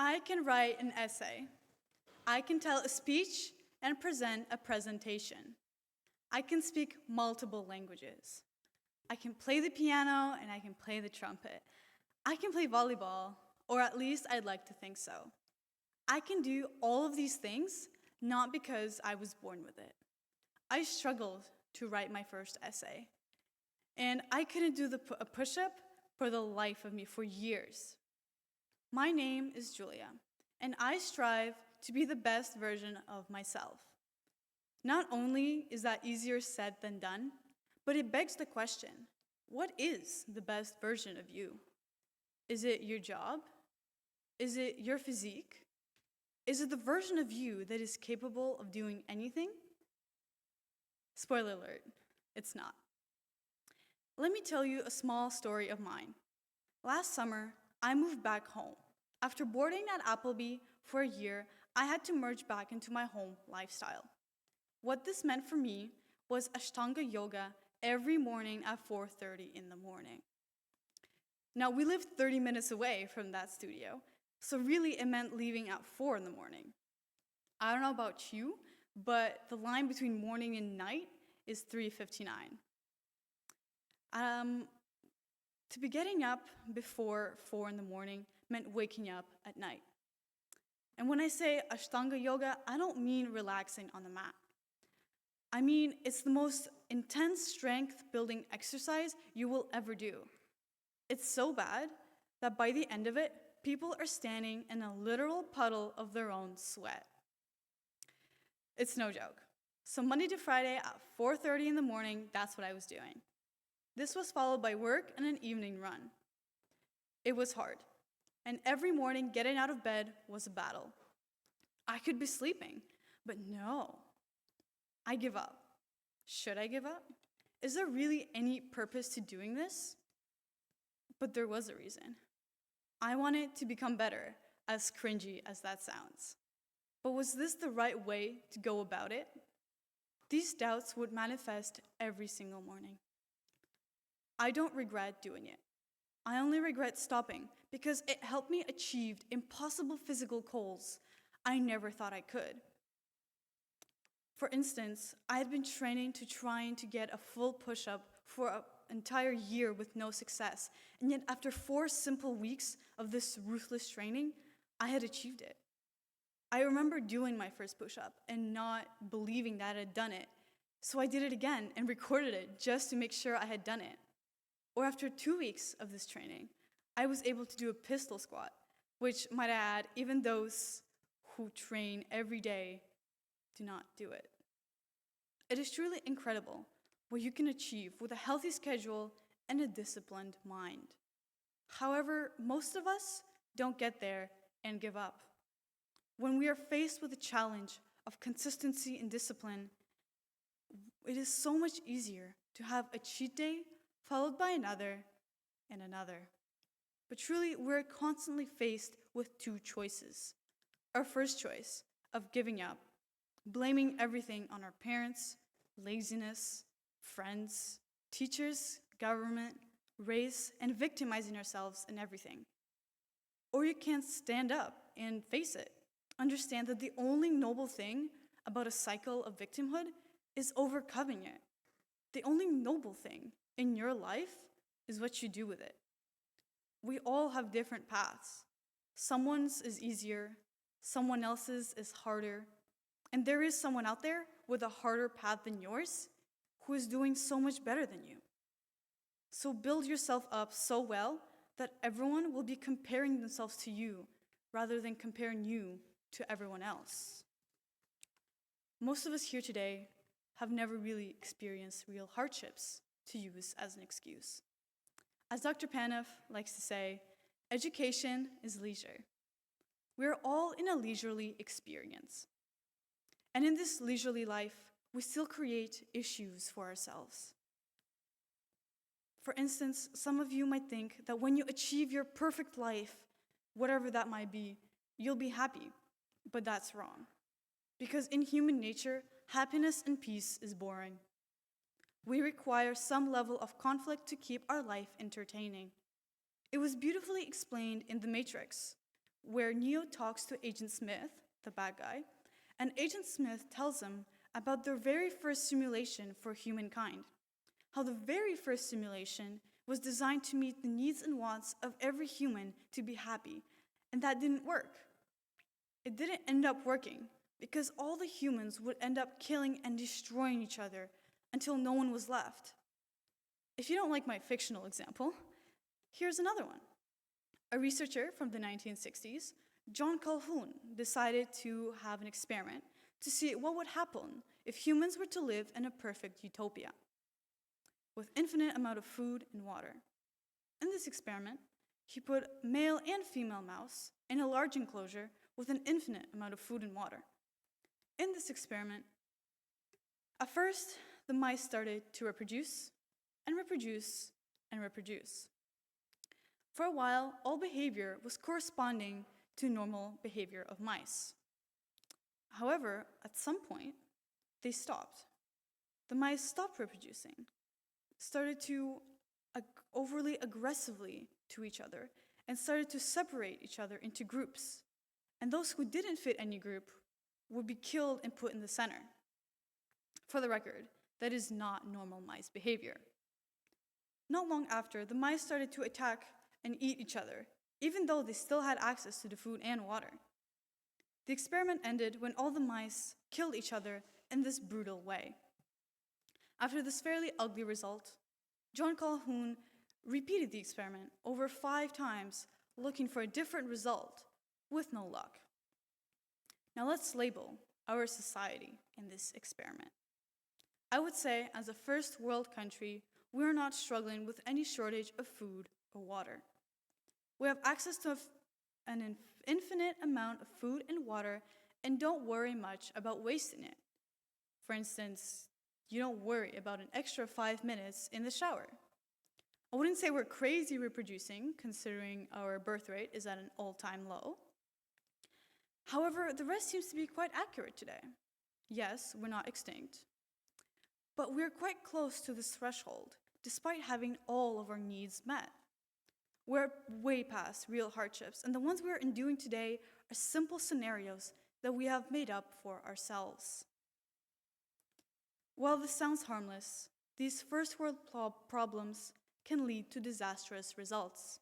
I can write an essay. I can tell a speech and present a presentation. I can speak multiple languages. I can play the piano and I can play the trumpet. I can play volleyball, or at least I'd like to think so. I can do all of these things not because I was born with it. I struggled to write my first essay, and I couldn't do a push-up for the life of me for years. My name is Julia, and I strive to be the best version of myself. Not only is that easier said than done, but it begs the question, what is the best version of you? Is it your job? Is it your physique? Is it the version of you that is capable of doing anything? Spoiler alert, it's not. Let me tell you a small story of mine. Last summer, I moved back home. After boarding at Appleby for a year, I had to merge back into my home lifestyle. What this meant for me was Ashtanga yoga every morning at 4:30 in the morning. Now, we lived 30 minutes away from that studio, so really it meant leaving at 4 in the morning. I don't know about you, but the line between morning and night is 3:59. To be getting up before 4 in the morning meant waking up at night. And when I say Ashtanga yoga, I don't mean relaxing on the mat. I mean, it's the most intense strength building exercise you will ever do. It's so bad that by the end of it, people are standing in a literal puddle of their own sweat. It's no joke. So Monday to Friday at 4:30 in the morning, that's what I was doing. This was followed by work and an evening run. It was hard, and every morning getting out of bed was a battle. I could be sleeping, but no. I give up. Should I give up? Is there really any purpose to doing this? But there was a reason. I wanted to become better, as cringy as that sounds. But was this the right way to go about it? These doubts would manifest every single morning. I don't regret doing it. I only regret stopping because it helped me achieve impossible physical goals I never thought I could. For instance, I had been training to trying to get a full push-up for an entire year with no success, and yet after 4 simple weeks of this ruthless training, I had achieved it. I remember doing my first push-up and not believing that I had done it, so I did it again and recorded it just to make sure I had done it. Or after 2 weeks of this training, I was able to do a pistol squat, which, might I add, even those who train every day do not do it. It is truly incredible what you can achieve with a healthy schedule and a disciplined mind. However, most of us don't get there and give up. When we are faced with the challenge of consistency and discipline, it is so much easier to have a cheat day followed by another and another. But truly, we're constantly faced with 2 choices. Our first choice of giving up, blaming everything on our parents, laziness, friends, teachers, government, race, and victimizing ourselves in everything. Or you can stand up and face it. Understand that the only noble thing about a cycle of victimhood is overcoming it. The only noble thing in your life is what you do with it. We all have different paths. Someone's is easier, someone else's is harder, and there is someone out there with a harder path than yours who is doing so much better than you. So build yourself up so well that everyone will be comparing themselves to you rather than comparing you to everyone else. Most of us here today have never really experienced real hardships to use as an excuse. As Dr. Panev likes to say, education is leisure. We're all in a leisurely experience. And in this leisurely life, we still create issues for ourselves. For instance, some of you might think that when you achieve your perfect life, whatever that might be, you'll be happy. But that's wrong. Because in human nature, happiness and peace is boring. We require some level of conflict to keep our life entertaining. It was beautifully explained in The Matrix, where Neo talks to Agent Smith, the bad guy, and Agent Smith tells him about their very first simulation for humankind, how the very first simulation was designed to meet the needs and wants of every human to be happy, and that didn't work. It didn't end up working because all the humans would end up killing and destroying each other until no one was left. If you don't like my fictional example, here's another one. A researcher from the 1960s, John Calhoun, decided to have an experiment to see what would happen if humans were to live in a perfect utopia with infinite amount of food and water. In this experiment, he put male and female mouse in a large enclosure with an infinite amount of food and water. In this experiment, at first, the mice started to reproduce and reproduce and reproduce. For a while, all behavior was corresponding to normal behavior of mice. However, at some point, they stopped. The mice stopped reproducing, started to overly aggressively to each other, and started to separate each other into groups. And those who didn't fit any group would be killed and put in the center. For the record, that is not normal mice behavior. Not long after, the mice started to attack and eat each other, even though they still had access to the food and water. The experiment ended when all the mice killed each other in this brutal way. After this fairly ugly result, John Calhoun repeated the experiment over 5 times, looking for a different result, with no luck. Now let's label our society in this experiment. I would say, as a first world country, we are not struggling with any shortage of food or water. We have access to an infinite amount of food and water and don't worry much about wasting it. For instance, you don't worry about an extra 5 minutes in the shower. I wouldn't say we're crazy reproducing, considering our birth rate is at an all-time low. However, the rest seems to be quite accurate today. Yes, we're not extinct, but we're quite close to this threshold, despite having all of our needs met. We're way past real hardships, and the ones we are enduring today are simple scenarios that we have made up for ourselves. While this sounds harmless, these first world problems can lead to disastrous results.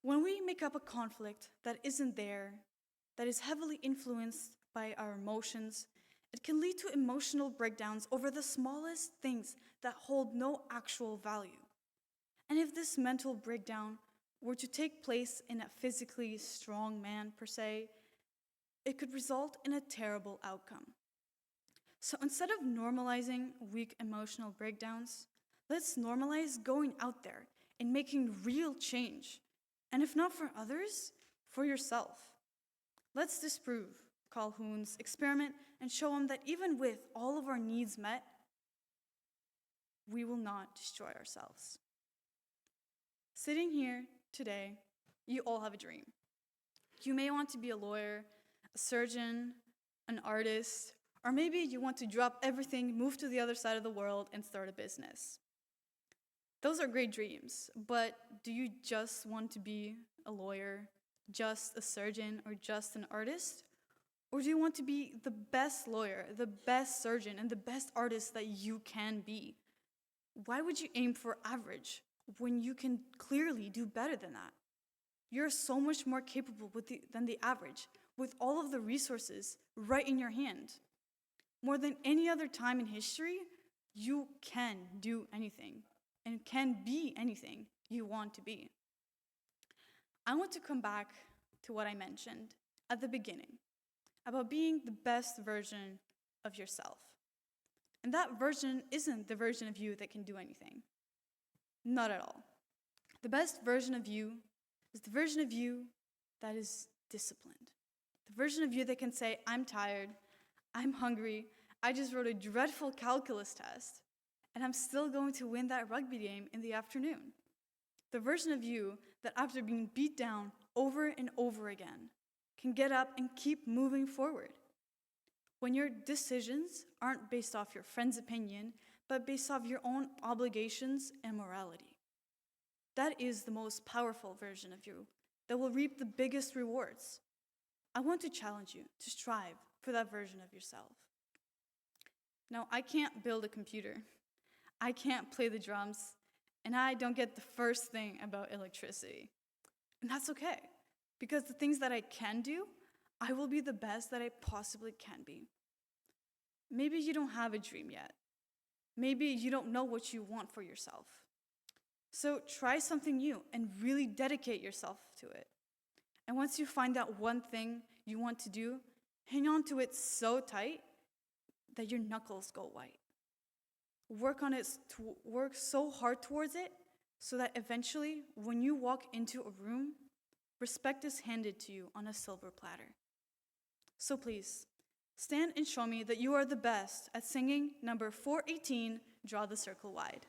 When we make up a conflict that isn't there, that is heavily influenced by our emotions, it can lead to emotional breakdowns over the smallest things that hold no actual value. And if this mental breakdown were to take place in a physically strong man per se, it could result in a terrible outcome. So instead of normalizing weak emotional breakdowns, let's normalize going out there and making real change. And if not for others, for yourself. Let's disprove Calhoun's experiment and show him that even with all of our needs met, we will not destroy ourselves. Sitting here today, you all have a dream. You may want to be a lawyer, a surgeon, an artist, or maybe you want to drop everything, move to the other side of the world, and start a business. Those are great dreams, but do you just want to be a lawyer, just a surgeon, or just an artist? Or do you want to be the best lawyer, the best surgeon, and the best artist that you can be? Why would you aim for average when you can clearly do better than that? You're so much more capable than the average, with all of the resources right in your hand. More than any other time in history, you can do anything and can be anything you want to be. I want to come back to what I mentioned at the beginning about being the best version of yourself. And that version isn't the version of you that can do anything. Not at all. The best version of you is the version of you that is disciplined. The version of you that can say, I'm tired, I'm hungry, I just wrote a dreadful calculus test, and I'm still going to win that rugby game in the afternoon. The version of you that after being beat down over and over again can get up and keep moving forward. When your decisions aren't based off your friend's opinion, but based off your own obligations and morality. That is the most powerful version of you that will reap the biggest rewards. I want to challenge you to strive for that version of yourself. Now, I can't build a computer. I can't play the drums, and I don't get the first thing about electricity. And that's okay, because the things that I can do, I will be the best that I possibly can be. Maybe you don't have a dream yet. Maybe you don't know what you want for yourself. So try something new and really dedicate yourself to it. And once you find that one thing you want to do, hang on to it so tight that your knuckles go white. Work on it, work so hard towards it so that eventually, when you walk into a room, respect is handed to you on a silver platter. So please, stand and show me that you are the best at singing number 418, Draw the Circle Wide.